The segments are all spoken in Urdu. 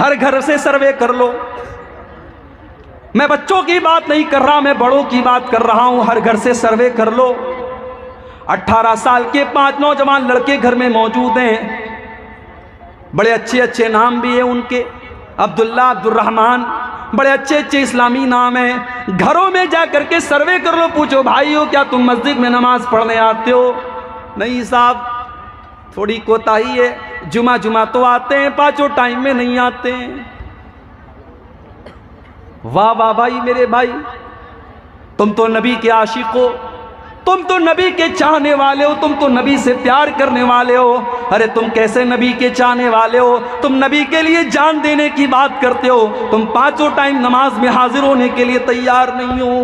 ہر گھر سے سروے کر لو. میں بچوں کی بات نہیں کر رہا، میں بڑوں کی بات کر رہا ہوں. ہر گھر سے سروے کر لو. 18 سال کے 5 نوجوان لڑکے گھر میں موجود ہیں. بڑے اچھے اچھے نام بھی ہیں ان کے، عبداللہ، عبد الرحمن، بڑے اچھے اچھے اسلامی نام ہیں. گھروں میں جا کر کے سروے کر لو، پوچھو بھائیو کیا تم مسجد میں نماز پڑھنے آتے ہو؟ نہیں صاحب، تھوڑی کوتاہی ہے، جمعہ تو آتے ہیں، 5 ٹائم میں نہیں آتے ہیں. واہ واہ بھائی، میرے بھائی، تم تو نبی کے عاشق ہو، تم تو نبی کے چاہنے والے ہو، تم تو نبی سے پیار کرنے والے ہو. ارے تم کیسے نبی کے چاہنے والے ہو؟ تم نبی کے لیے جان دینے کی بات کرتے ہو، تم 5 ٹائم نماز میں حاضر ہونے کے لیے تیار نہیں ہو.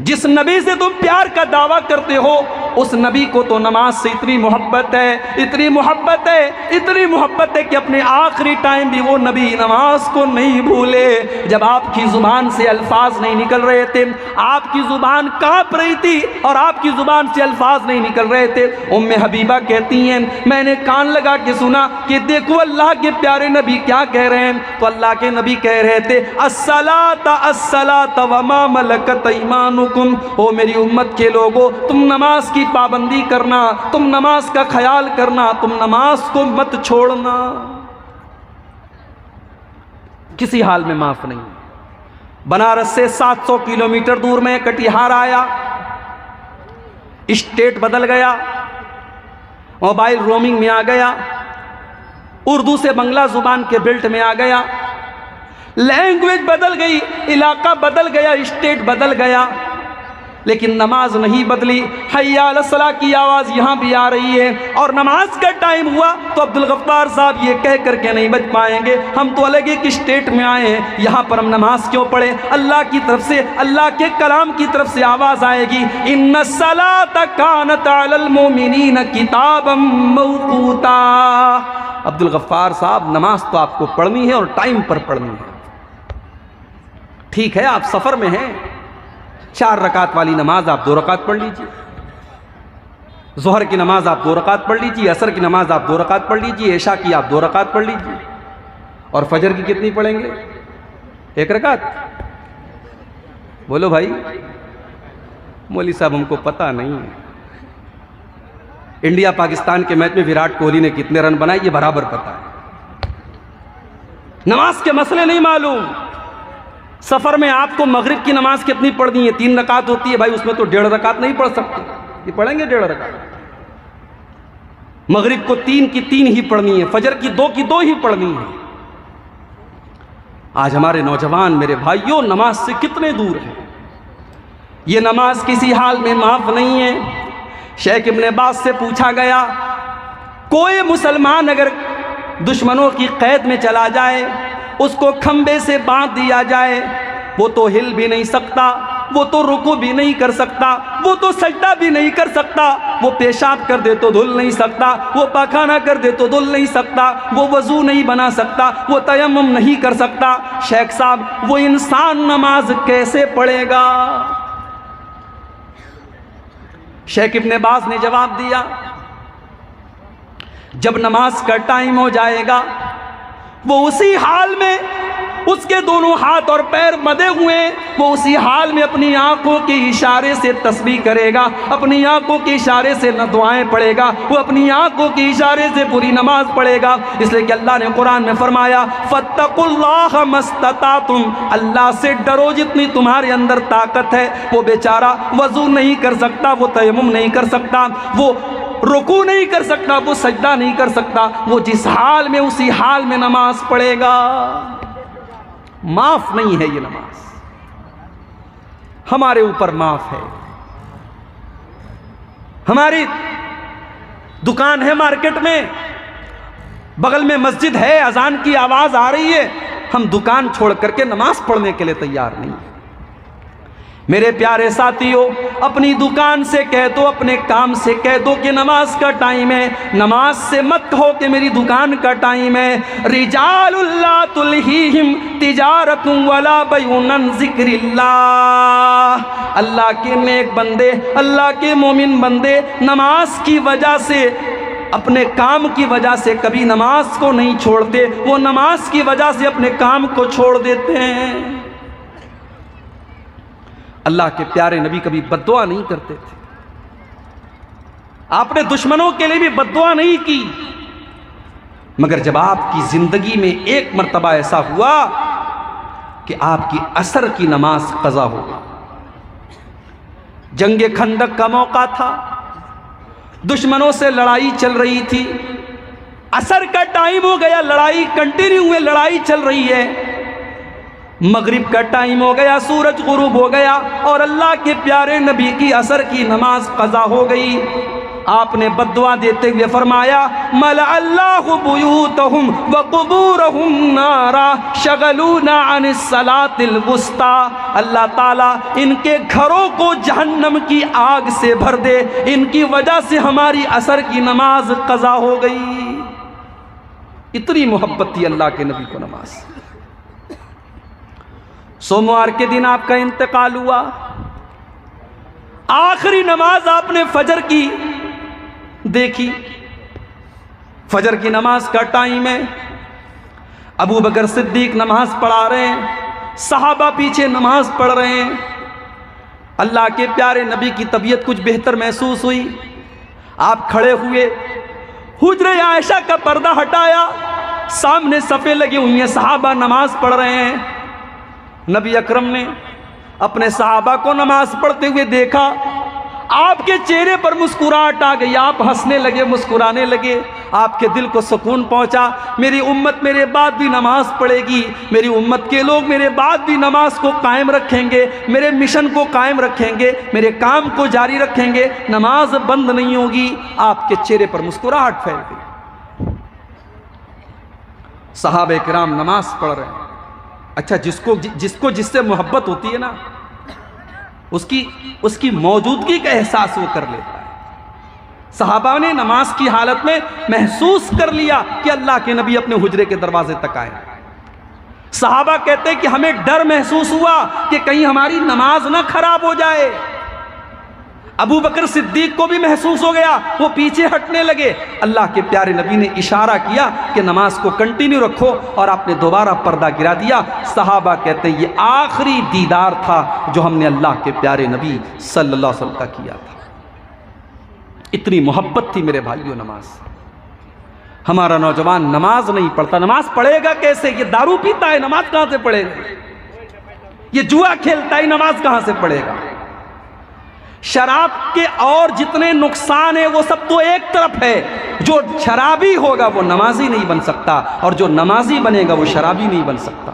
جس نبی سے تم پیار کا دعویٰ کرتے ہو، اس نبی کو تو نماز سے اتنی محبت ہے، اتنی محبت ہے، اتنی محبت ہے کہ اپنے آخری ٹائم بھی وہ نبی نماز کو نہیں بھولے. جب آپ کی زبان سے الفاظ نہیں نکل رہے تھے، آپ کی زبان کانپ رہی تھی اور آپ کی زبان سے الفاظ نہیں نکل رہے تھے، ام حبیبہ کہتی ہیں میں نے کان لگا کے سنا کہ دیکھو اللہ کے پیارے نبی کیا کہہ رہے ہیں. تو اللہ کے نبی کہہ رہے تھے الصلاۃ الصلاۃ وما ملکت ایمانکم. او میری امت کے لوگوں، تم نماز کی پابندی کرنا، تم نماز کا خیال کرنا، تم نماز کو مت چھوڑنا، کسی حال میں معاف نہیں. بنارس سے 700 کلومیٹر دور میں کٹیہار آیا، اسٹیٹ بدل گیا، موبائل رومنگ میں آ گیا، اردو سے بنگلہ زبان کے بیلٹ میں آ گیا، لینگویج بدل گئی، علاقہ بدل گیا، اسٹیٹ بدل گیا، لیکن نماز نہیں بدلی. حی علی الصلاۃ کی آواز یہاں بھی آ رہی ہے، اور نماز کا ٹائم ہوا تو عبدالغفار صاحب یہ کہہ کر کے نہیں بچ پائیں گے ہم تو الگ ایک اسٹیٹ میں آئے ہیں، یہاں پر ہم نماز کیوں پڑھیں؟ اللہ کی طرف سے، اللہ کے کلام کی طرف سے آواز آئے گی ان الصلاۃ کانت علی المؤمنین کتابا موقوتا. عبدالغفار صاحب نماز تو آپ کو پڑھنی ہے اور ٹائم پر پڑھنی ہے. ٹھیک ہے آپ سفر میں ہیں، 4 رکعت والی نماز آپ 2 رکعت پڑھ لیجئے، ظہر کی نماز آپ 2 رکعت پڑھ لیجئے، عصر کی نماز آپ 2 رکعت پڑھ لیجئے، عشاء کی آپ 2 رکعت پڑھ لیجئے. اور فجر کی کتنی پڑھیں گے؟ 1 رکعت. بولو بھائی. مولوی صاحب ہم کو پتہ نہیں ہے انڈیا پاکستان کے میچ میں وراٹ کوہلی نے کتنے رن بنائے، یہ برابر پتہ ہے، نماز کے مسئلے نہیں معلوم. سفر میں آپ کو مغرب کی نماز کتنی پڑھنی ہے؟ 3 رکعت ہوتی ہے بھائی، اس میں تو 1.5 رکعت نہیں پڑھ سکتے، یہ پڑھیں گے 1.5 رکعت. مغرب کو 3 کی 3 ہی پڑھنی ہے، فجر کی 2 کی 2 ہی پڑھنی ہے. آج ہمارے نوجوان میرے بھائیوں نماز سے کتنے دور ہیں. یہ نماز کسی حال میں معاف نہیں ہے. شیخ ابن باز سے پوچھا گیا کوئی مسلمان اگر دشمنوں کی قید میں چلا جائے، اس کو کھمبے سے باندھ دیا جائے، وہ تو ہل بھی نہیں سکتا، وہ تو رکوع بھی نہیں کر سکتا، وہ تو سجدہ بھی نہیں کر سکتا، وہ پیشاب کر دے تو دھل نہیں سکتا، وہ پاخانہ کر دے تو دھل نہیں سکتا، وہ وضو نہیں بنا سکتا، وہ تیمم نہیں کر سکتا. شیخ صاحب وہ انسان نماز کیسے پڑھے گا؟ شیخ ابن باز نے جواب دیا جب نماز کا ٹائم ہو جائے گا، وہ اسی حال میں، اس کے دونوں ہاتھ اور پیر مدے ہوئے، وہ اسی حال میں اپنی آنکھوں کے اشارے سے تسبیح کرے گا، اپنی آنکھوں کے اشارے سے نہ دعائیں پڑھے گا، وہ اپنی آنکھوں کے اشارے سے پوری نماز پڑھے گا. اس لیے کہ اللہ نے قرآن میں فرمایا فَاتَّقُوا اللَّهَ مَا اسْتَطَعْتُمْ، اللہ سے ڈرو جتنی تمہارے اندر طاقت ہے. وہ بیچارہ وضو نہیں کر سکتا، وہ تیمم نہیں کر سکتا، وہ رکوع نہیں کر سکتا، وہ سجدہ نہیں کر سکتا، وہ جس حال میں اسی حال میں نماز پڑھے گا. معاف نہیں ہے یہ نماز، ہمارے اوپر معاف ہے. ہماری دکان ہے مارکیٹ میں، بغل میں مسجد ہے، اذان کی آواز آ رہی ہے، ہم دکان چھوڑ کر کے نماز پڑھنے کے لیے تیار نہیں. میرے پیارے ساتھیوں، اپنی دکان سے کہہ دو، اپنے کام سے کہہ دو کہ نماز کا ٹائم ہے. نماز سے مت کہو کہ میری دکان کا ٹائم ہے. رجال لا تلہیہم تجارت ولا بیع عن ذکر اللہ. اللہ کے نیک بندے، اللہ کے مومن بندے نماز کی وجہ سے اپنے کام کی وجہ سے کبھی نماز کو نہیں چھوڑتے، وہ نماز کی وجہ سے اپنے کام کو چھوڑ دیتے ہیں۔ اللہ کے پیارے نبی کبھی بد دعا نہیں کرتے تھے، آپ نے دشمنوں کے لیے بھی بد دعا نہیں کی، مگر جب آپ کی زندگی میں ایک مرتبہ ایسا ہوا کہ آپ کی عصر کی نماز قضا ہو گئی۔ جنگ خندق کا موقع تھا، دشمنوں سے لڑائی چل رہی تھی، عصر کا ٹائم ہو گیا، لڑائی کنٹینیو ہوئے، لڑائی چل رہی ہے، مغرب کا ٹائم ہو گیا، سورج غروب ہو گیا اور اللہ کے پیارے نبی کی عصر کی نماز قضا ہو گئی۔ آپ نے بد دعا دیتے ہوئے فرمایا ملأ اللہ بیوتہم وقبورہم نارا شغلونا عن الصلاة الوسطی، اللہ تعالیٰ ان کے گھروں کو جہنم کی آگ سے بھر دے، ان کی وجہ سے ہماری عصر کی نماز قضا ہو گئی۔ اتنی محبت تھی اللہ کے نبی کو نماز۔ سوموار کے دن آپ کا انتقال ہوا، آخری نماز آپ نے فجر کی دیکھی، فجر کی نماز کا ٹائم ہے، ابو بکر صدیق نماز پڑھا رہے ہیں، صحابہ پیچھے نماز پڑھ رہے ہیں۔ اللہ کے پیارے نبی کی طبیعت کچھ بہتر محسوس ہوئی، آپ کھڑے ہوئے، حجرہ عائشہ کا پردہ ہٹایا، سامنے صفیں لگی ہوئی ہیں، صحابہ نماز پڑھ رہے ہیں۔ نبی اکرم نے اپنے صحابہ کو نماز پڑھتے ہوئے دیکھا، آپ کے چہرے پر مسکراہٹ آ گئی، آپ ہنسنے لگے، مسکرانے لگے، آپ کے دل کو سکون پہنچا۔ میری امت میرے بعد بھی نماز پڑھے گی، میری امت کے لوگ میرے بعد بھی نماز کو قائم رکھیں گے، میرے مشن کو قائم رکھیں گے، میرے کام کو جاری رکھیں گے، نماز بند نہیں ہوگی۔ آپ کے چہرے پر مسکراہٹ پھیل گئی۔ صحابہ کرام نماز پڑھ رہے ہیں۔ اچھا جس سے محبت ہوتی ہے نا، اس کی موجودگی کا احساس وہ کر لیتا ہے۔ صحابہ نے نماز کی حالت میں محسوس کر لیا کہ اللہ کے نبی اپنے حجرے کے دروازے تک آئے۔ صحابہ کہتے ہیں کہ ہمیں ڈر محسوس ہوا کہ کہیں ہماری نماز نہ خراب ہو جائے۔ ابو بکر صدیق کو بھی محسوس ہو گیا، وہ پیچھے ہٹنے لگے۔ اللہ کے پیارے نبی نے اشارہ کیا کہ نماز کو کنٹینیو رکھو، اور آپ نے دوبارہ پردہ گرا دیا۔ صحابہ کہتے ہیں یہ آخری دیدار تھا جو ہم نے اللہ کے پیارے نبی صلی اللہ علیہ وسلم کا کیا تھا۔ اتنی محبت تھی میرے بھائیوں نماز۔ ہمارا نوجوان نماز نہیں پڑھتا، نماز پڑھے گا کیسے؟ یہ دارو پیتا ہے، نماز کہاں سے پڑھے گا؟ یہ جوا کھیلتا ہے، نماز کہاں سے پڑھے گا؟ شراب کے اور جتنے نقصان ہیں وہ سب تو ایک طرف ہے، جو شرابی ہوگا وہ نمازی نہیں بن سکتا، اور جو نمازی بنے گا وہ شرابی نہیں بن سکتا۔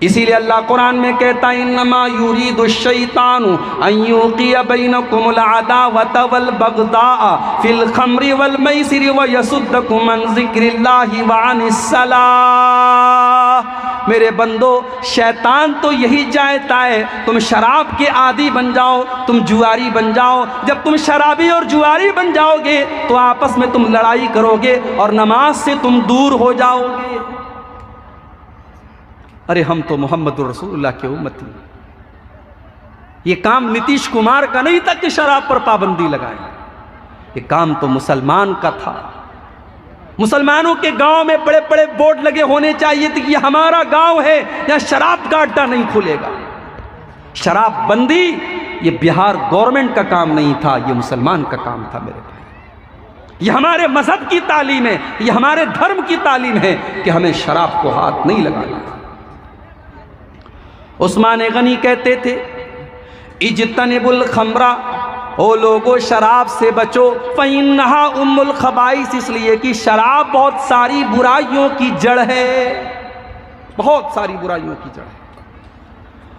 اسی لیے اللہ قرآن میں کہتا ہے انما یرید الشیطان ان یوقع بینکم العداوۃ والبغضاء فی الخمر والمیسر ویصدکم عن ذکر اللہ وعن الصلاۃ۔ میرے بندو، شیطان تو یہی چاہتا ہے تم شراب کے عادی بن جاؤ، تم جواری بن جاؤ۔ جب تم شرابی اور جواری بن جاؤ گے تو آپس میں تم لڑائی کرو گے اور نماز سے تم دور ہو جاؤ گے۔ ارے ہم تو محمد رسول اللہ کے امتی ہیں۔ یہ کام نتیش کمار کا نہیں تھا کہ شراب پر پابندی لگائیں، یہ کام تو مسلمان کا تھا۔ مسلمانوں کے گاؤں میں بڑے بڑے بورڈ لگے ہونے چاہیے تھے کہ یہ ہمارا گاؤں ہے، یہاں شراب کا اڈا نہیں کھلے گا۔ شراب بندی یہ بہار گورنمنٹ کا کام نہیں تھا، یہ مسلمان کا کام تھا میرے بھائی۔ یہ ہمارے مذہب کی تعلیم ہے، یہ ہمارے دھرم کی تعلیم ہے کہ ہمیں شراب کو ہاتھ نہیں لگانا۔ عثمان غنی کہتے تھے اجتنبوا الخمر، او لوگو شراب سے بچو، فإنها ام الخبائث، اس لیے کہ شراب بہت ساری برائیوں کی جڑ ہے، بہت ساری برائیوں کی جڑ ہے۔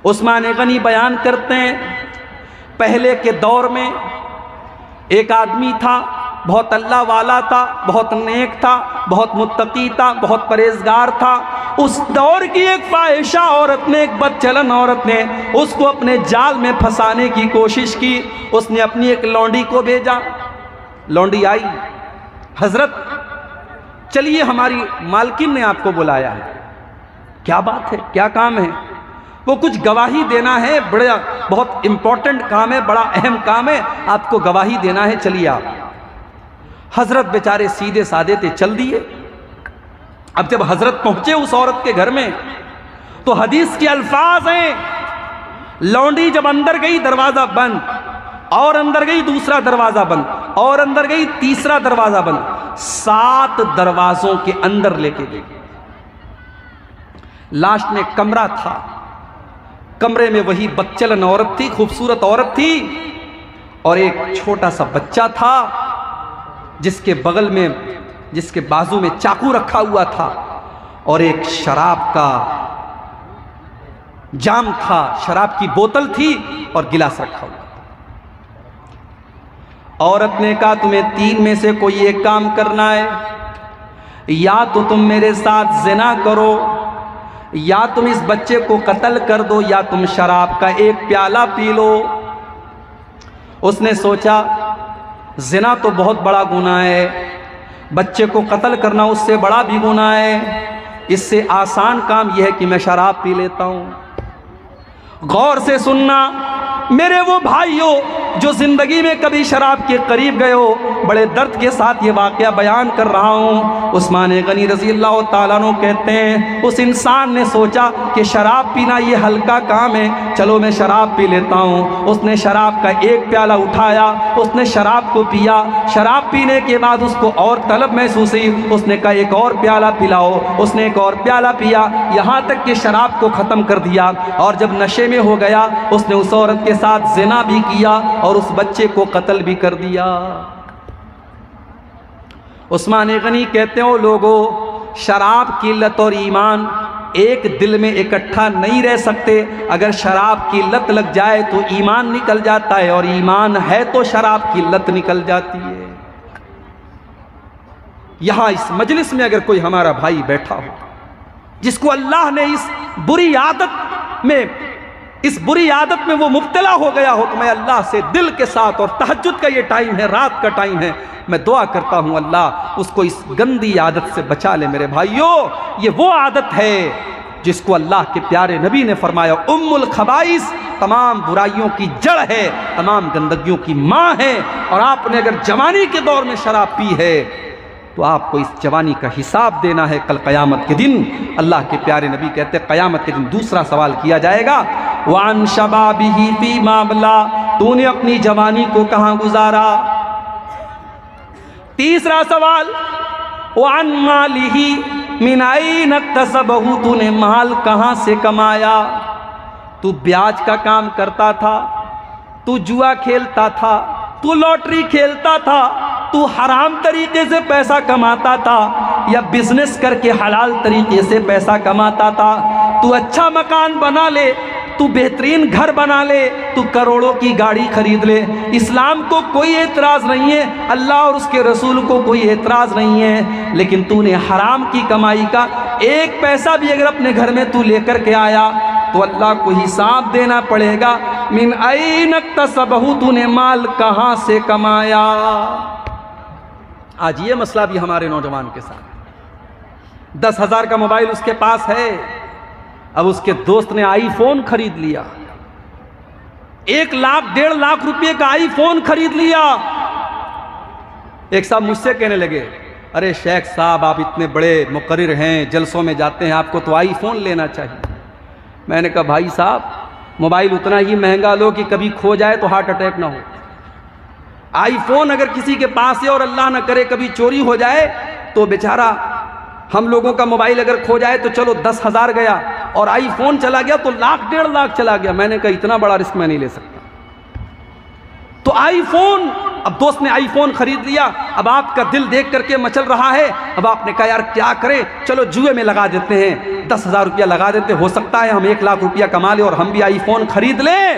عثمان غنی بیان کرتے ہیں پہلے کے دور میں ایک آدمی تھا، بہت اللہ والا تھا، بہت نیک تھا، بہت متقی تھا، بہت پرہیزگار تھا۔ اس دور کی ایک فاحشہ عورت نے، ایک بد چلن عورت نے اس کو اپنے جال میں پھنسانے کی کوشش کی۔ اس نے اپنی ایک لونڈی کو بھیجا، لونڈی آئی، حضرت چلیے ہماری مالکن نے آپ کو بلایا ہے۔ کیا بات ہے، کیا کام ہے؟ وہ کچھ گواہی دینا ہے، بہت امپورٹنٹ کام ہے، بڑا اہم کام ہے، آپ کو گواہی دینا ہے، چلیے آپ۔ حضرت بیچارے سیدھے سادے تھے، چل دیے۔ اب جب حضرت پہنچے اس عورت کے گھر میں تو حدیث کے الفاظ ہیں، لونڈی جب اندر گئی دروازہ بند، اور اندر گئی دوسرا دروازہ بند، اور اندر گئی تیسرا دروازہ بند، 7 دروازوں کے اندر لے کے گئی۔ لاسٹ میں کمرہ تھا، کمرے میں وہی بدچلن عورت تھی، خوبصورت عورت تھی، اور ایک چھوٹا سا بچہ تھا جس کے بغل میں، جس کے بازو میں چاقو رکھا ہوا تھا، اور ایک شراب کا جام تھا، شراب کی بوتل تھی اور گلاس رکھا ہوا۔ عورت نے کہا تمہیں 3 میں سے کوئی ایک کام کرنا ہے، یا تو تم میرے ساتھ زنا کرو، یا تم اس بچے کو قتل کر دو، یا تم شراب کا ایک پیالہ پی لو۔ اس نے سوچا زنا تو بہت بڑا گناہ ہے، بچے کو قتل کرنا اس سے بڑا بھی گناہ ہے، اس سے آسان کام یہ ہے کہ میں شراب پی لیتا ہوں۔ غور سے سننا میرے وہ بھائیوں جو زندگی میں کبھی شراب کے قریب گئے ہو، بڑے درد کے ساتھ یہ واقعہ بیان کر رہا ہوں۔ عثمان غنی رضی اللہ تعالیٰ عنہ کہتے ہیں اس انسان نے سوچا کہ شراب پینا یہ ہلکا کام ہے، چلو میں شراب پی لیتا ہوں۔ اس نے شراب کا ایک پیالہ اٹھایا، اس نے شراب کو پیا، شراب پینے کے بعد اس کو اور طلب محسوس ہوئی، اس نے کہا ایک اور پیالہ پلاؤ، اس نے ایک اور پیالہ پیا، یہاں تک کہ شراب کو ختم کر دیا، اور جب نشے میں ہو گیا اس نے اس عورت کے ساتھ زنا بھی کیا اور اس بچے کو قتل بھی کر دیا۔ عثمان غنی کہتے ہیں لوگوں، شراب کی لت اور ایمان ایک دل میں اکٹھا نہیں رہ سکتے، اگر شراب کی لت لگ جائے تو ایمان نکل جاتا ہے، اور ایمان ہے تو شراب کی لت نکل جاتی ہے۔ یہاں اس مجلس میں اگر کوئی ہمارا بھائی بیٹھا ہو جس کو اللہ نے اس بری عادت میں وہ مبتلا ہو گیا ہو، تو میں اللہ سے دل کے ساتھ، اور تہجد کا یہ ٹائم ہے، رات کا ٹائم ہے، میں دعا کرتا ہوں اللہ اس کو اس گندی عادت سے بچا لے۔ میرے بھائیوں، یہ وہ عادت ہے جس کو اللہ کے پیارے نبی نے فرمایا ام الخبائث، تمام برائیوں کی جڑ ہے، تمام گندگیوں کی ماں ہے، اور آپ نے اگر جوانی کے دور میں شراب پی ہے تو آپ کو اس جوانی کا حساب دینا ہے کل قیامت کے دن۔ اللہ کے پیارے نبی کہتے ہیں قیامت کے دن دوسرا سوال کیا جائے گا، وَعَن شَبَابِهِ فِيمَا أَبْلَىٰ، تو نے اپنی جوانی کو کہاں گزارا؟ تیسرا سوال، وَعَن مَالِهِ مِنْ أَيْنَ اكْتَسَبَهُ، تو نے مال کہاں سے کمایا؟ تو بیاج کا کام کرتا تھا، تو جوا کھیلتا تھا، تو لاٹری کھیلتا تھا، تو حرام طریقے سے پیسہ کماتا تھا، یا بزنس کر کے حلال طریقے سے پیسہ کماتا تھا؟ تو اچھا مکان بنا لے، تو بہترین گھر بنا لے، تو کروڑوں کی گاڑی خرید لے، اسلام کو کوئی اعتراض نہیں ہے، اللہ اور اس کے رسول کو کوئی اعتراض نہیں ہے، لیکن تو نے حرام کی کمائی کا ایک پیسہ بھی اگر اپنے گھر میں تو لے کر کے آیا تو اللہ کو حساب دینا پڑے گا، من این اکتسبہ، تو نے مال کہاں سے کمایا؟ آج یہ مسئلہ بھی ہمارے نوجوان کے ساتھ، 10,000 کا موبائل اس کے پاس ہے، اب اس کے دوست نے آئی فون خرید لیا، 1 لاکھ 1.5 لاکھ روپے کا آئی فون خرید لیا۔ ایک صاحب مجھ سے کہنے لگے، ارے شیخ صاحب آپ اتنے بڑے مقرر ہیں، جلسوں میں جاتے ہیں، آپ کو تو آئی فون لینا چاہیے۔ میں نے کہا بھائی صاحب موبائل اتنا ہی مہنگا لو کہ کبھی کھو جائے تو ہارٹ اٹیک نہ ہو۔ آئی فون اگر کسی کے پاس ہے اور اللہ نہ کرے کبھی چوری ہو جائے تو بیچارہ، ہم لوگوں کا موبائل اگر کھو جائے تو چلو 10,000 گیا، اور آئی فون چلا گیا تو 1 لاکھ 1.5 لاکھ چلا گیا۔ میں نے کہا اتنا بڑا رسک میں نہیں لے سکتا۔ تو آئی فون، اب دوست نے آئی فون خرید لیا، اب آپ کا دل دیکھ کر کے مچل رہا ہے، اب آپ نے کہا یار کیا کریں، چلو جوئے میں لگا دیتے ہیں، 10,000 روپیہ لگا دیتے، ہو سکتا ہے ہم 1 لاکھ روپیہ کما لیں اور ہم بھی آئی فون خرید لیں۔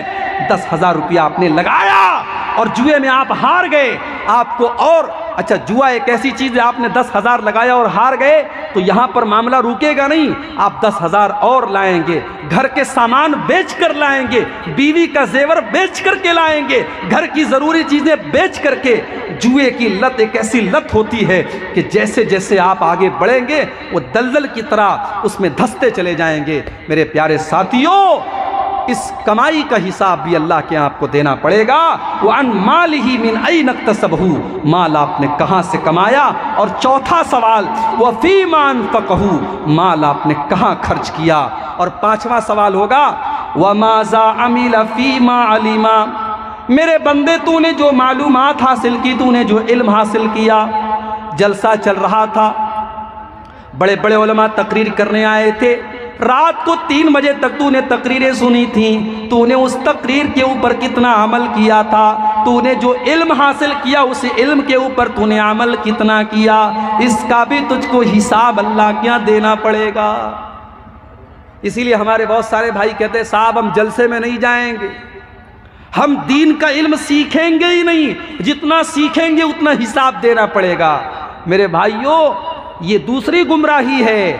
10,000 روپیہ آپ نے لگایا اور جوئے میں آپ ہار گئے، آپ کو اور اچھا جوا ایک ایسی چیز ہے، آپ نے 10,000 لگایا اور ہار گئے تو یہاں پر معاملہ رکے گا نہیں، آپ 10,000 اور لائیں گے، گھر کے سامان بیچ کر لائیں گے، بیوی کا زیور بیچ کر کے لائیں گے، گھر کی ضروری چیزیں بیچ کر کے۔ جوئے کی لت ایک ایسی لت ہوتی ہے کہ جیسے جیسے آپ آگے بڑھیں گے وہ دلدل کی طرح اس میں دھستے چلے جائیں گے۔ میرے پیارے ساتھیوں، اس کمائی کا حساب بھی اللہ کے آپ کو دینا پڑے گا۔ وَعَنْ مَالِهِ مِنْ أَيْنَ اكْتَسَبَهُ، مال آپ نے کہاں سے کمایا۔ اور چوتھا سوال وَفِيمَا أَنفَقَهُ، مال آپ نے کہاں خرچ کیا۔ اور پانچواں سوال ہوگا وَمَاذَا عَمِلَ فِيمَا عَلِمَ، میرے بندے تو نے جو معلومات حاصل کی، تو نے جو علم حاصل کیا، جلسہ چل رہا تھا، بڑے بڑے علماء تقریر کرنے آئے تھے، رات کو 3 بجے تک تو نے تقریریں سنی تھیں، تو نے اس تقریر کے اوپر کتنا عمل کیا تھا، تو نے جو علم حاصل کیا اس علم کے اوپر تو نے عمل کتنا کیا، اس کا بھی تجھ کو حساب اللہ کیا دینا پڑے گا۔ اسی لیے ہمارے بہت سارے بھائی کہتے ہیں صاحب ہم جلسے میں نہیں جائیں گے، ہم دین کا علم سیکھیں گے ہی نہیں، جتنا سیکھیں گے اتنا حساب دینا پڑے گا۔ میرے بھائیوں یہ دوسری گمراہی ہے،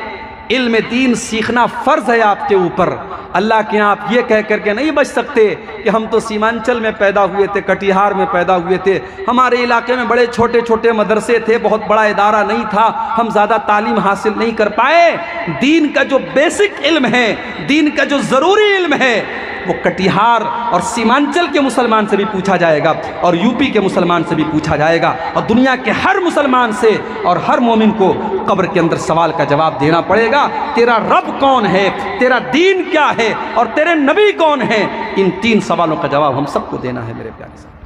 علم دین سیکھنا فرض ہے آپ کے اوپر۔ اللہ کے آپ یہ کہہ کر کے نہیں بچ سکتے کہ ہم تو سیمانچل میں پیدا ہوئے تھے، کٹیہار میں پیدا ہوئے تھے، ہمارے علاقے میں بڑے چھوٹے چھوٹے مدرسے تھے، بہت بڑا ادارہ نہیں تھا، ہم زیادہ تعلیم حاصل نہیں کر پائے۔ دین کا جو بیسک علم ہے، دین کا جو ضروری علم ہے، وہ کٹیہار اور سیمانچل کے مسلمان سے بھی پوچھا جائے گا، اور یو پی کے مسلمان سے بھی پوچھا جائے گا، اور دنیا کے ہر مسلمان سے اور ہر مومن کو قبر کے اندر سوال کا جواب دینا پڑے گا۔ تیرا رب کون ہے، تیرا دین کیا ہے، اور تیرے نبی کون ہیں، ان 3 سوالوں کا جواب ہم سب کو دینا ہے میرے پیارے صاحب۔